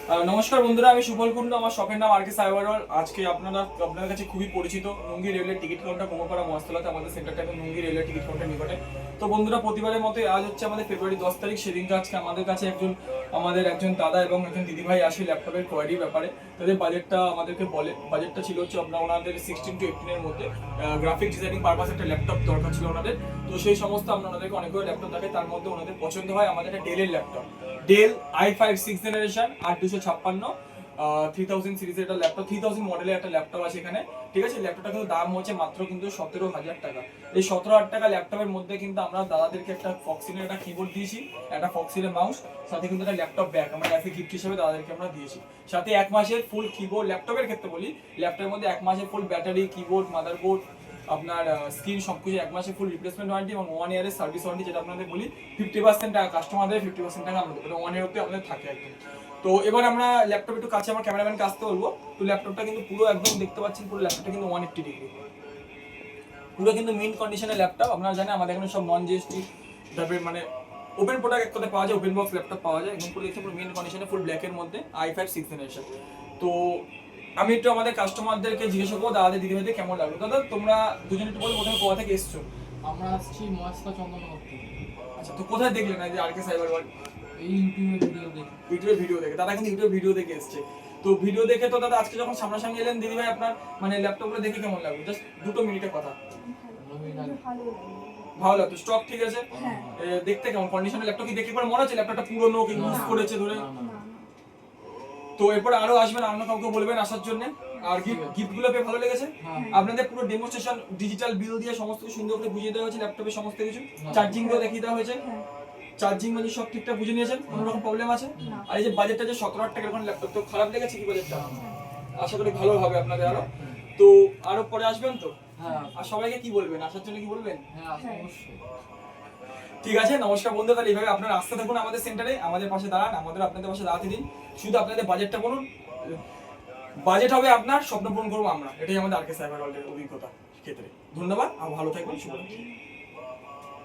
নমস্কার বন্ধুরা, আমি সুবল কুন্ডু। আমার শপের নাম আরকে সাইবার ওয়ার্ল্ড। আজকে আপনাদের কাছে খুবই পরিচিত নুঙ্গি রেলের টিকিট কাউন্টার কোমরপাড়া মহাস্তলাতে আমাদের সেন্টারটা এখন নুঙ্গি রেলের টিকিট কাউন্টার নিকটে। তো বন্ধুরা, প্রতিবারের মতো আজ হচ্ছে আমাদের ফেব্রুয়ারি 10 তারিখ। সেদিনকে আজকে আমাদের কাছে আমাদের একজন দাদা এবং একজন দিদিভাই আসে ল্যাপটপের কোয়ারির ব্যাপারে। তাদের বাজেটটা আমাদেরকে বলে। বাজেটটা ছিল হচ্ছে ওনাদের 16 to 18 এর মধ্যে। গ্রাফিক ডিজাইনিং পারপাস একটা ল্যাপটপ দরকার ছিল ওনাদের। তো সেই সমস্ত আমরা ওনাদেরকে অনেকগুলো ল্যাপটপ থাকে, তার মধ্যে ওনাদের পছন্দ হয় আমাদের একটা ডেলের laptop, del i5 6th generation 8256 3000 সিরিজের একটা ল্যাপটপ, 3000 মডেলের একটা ল্যাপটপ আছে এখানে। ঠিক আছে, ল্যাপটপটা কিন্তু দাম হচ্ছে মাত্র কিন্তু 17,000 টাকা। এই 17,000 টাকা ল্যাপটপের মধ্যে কিন্তু আমরা দাদাদেরকে একটা ফক্সিলের একটা কিবোর্ড দিয়েছি, একটা ফক্সিলের মাউস, সাথে কিন্তু একটা ল্যাপটপ ব্যাগ আমরা অ্যাজ এ গিফট হিসেবে দাদাদেরকে আমরা দিয়েছি। সাথে 1 মাসের ফুল কিবোর্ড, ল্যাপটপের ক্ষেত্রে বলি, ল্যাপটপের মধ্যে 1 মাসের ফুল ব্যাটারি, কিবোর্ড, মাদারবোর্ড, আপনার স্ক্রিন সবকিছু 1 মাসের ফুল রিপ্লেসমেন্ট ওয়ারেন্টি এবং 1 ইয়ারের সার্ভিস ওয়ারেন্টি, যেটা আপনাদের বলি 50% টাকা কাস্টমারদের, 50% টাকা আমাদের, এটা 1 ইয়ার অব্দি আমাদের থাকে একদম। তো এবার আমরা ল্যাপটপ একটু কাছে আমার ক্যামেরাম্যানকে আসতে বলবো। তো ল্যাপটপটা কিন্তু পুরো একদম দেখতে পাচ্ছেন, পুরো ল্যাপটপটা কিন্তু 180 ডিগ্রি, পুরো কিন্তু মিন্ট কন্ডিশনের ল্যাপটপ। আপনারা জানেন আমাদের এখানে সব নন জিএসটি তারপরে মানে ওপেন প্রোডাক্ট এক কথা পাওয়া যায়, ওপেন বক্স ল্যাপটপ পাওয়া যায়। এবং পুরো দেখতে পুরো মিন্ট কন্ডিশনে ফুল ব্ল্যাকের মধ্যে i5 6th জেনারেশন। তো আমি একটু আমাদের কাস্টমারদেরকে জিজ্ঞেস করবো, দাদাদের দিদিভাইদের কেমন লাগলো। দাদা, তোমরা দুজন একটু বলো প্রথমে কোথা থেকে এসছো? আমরা আসছি মহাস্তা চন্দননগর থেকে। আচ্ছা, তো কোথায় দেখলে না যে আরকে সাইবার ওয়ার্ল্ড? এই ইউটিউবে ভিডিও দেখি। ইউটিউবে ভিডিও দেখে, দাদা কিন্তু ইউটিউবে ভিডিও দেখে এসছে। তো ভিডিও দেখে তো দাদা আজকে যখন সামনাসামনি এলেন দিদিভাই, আপনার মানে ল্যাপটপগুলো দেখে কেমন লাগলো? জাস্ট 2 মিনিটের কথা। ভালো লাগতো? স্টক ঠিক আছে? দেখতে কেমন কন্ডিশনের ল্যাপটপ? কি দেখে পরে মনে হচ্ছে ল্যাপটপটা পুরনো কি ইউজ করেছে ধরে? তো এরপর আরো আসবেন, অন্য কাউকে বলবেন আসার জন্য। আর গিফট গুলো পেয়ে ভালো লেগেছে? আপনাদের পুরো ডেমোস্ট্রেশন ডিজিটাল বিল দিয়ে সমস্ত কিছু সুন্দর করে বুঝিয়ে দেওয়া হয়েছে, ল্যাপটপের সমস্ত কিছু চার্জিং গুলো দেখিয়ে দেওয়া হয়েছে। চার্জিং মানে সব ঠিকঠাক বুঝে নিয়েছেন? কোনো রকম প্রবলেম আছে? আর এই যে বাজেটটা যে 17,000 টাকা এখন ল্যাপটপ, তো খারাপ লেগেছে কি বাজেটটা? আশা করি ভালো হবে আপনাদের আরো। তো আরো পরে আসবেন তো? হ্যাঁ। আর সবাইকে কি বলবেন, আসার জন্য কি বলবেন? হ্যাঁ, অবশ্যই। ঠিক আছে, নমস্কার বন্ধু। তাহলে এইভাবে আপনারা আসতে থাকুন আমাদের সেন্টারে, আমাদের পাশে দাঁড়ান, আমাদের আপনাদের পাশে দাঁড়াতে দিন। শুধু আপনাদের বাজেটটা বলুন, বাজেট হবে আপনার, স্বপ্ন পূরণ করবো আমরা। এটাই আমাদের আরকে সাইবার ওয়ার্ল্ডের অভিজ্ঞতা ক্ষেত্রে। ধন্যবাদ আর ভালো থাকবেন, শুভরাত্রি।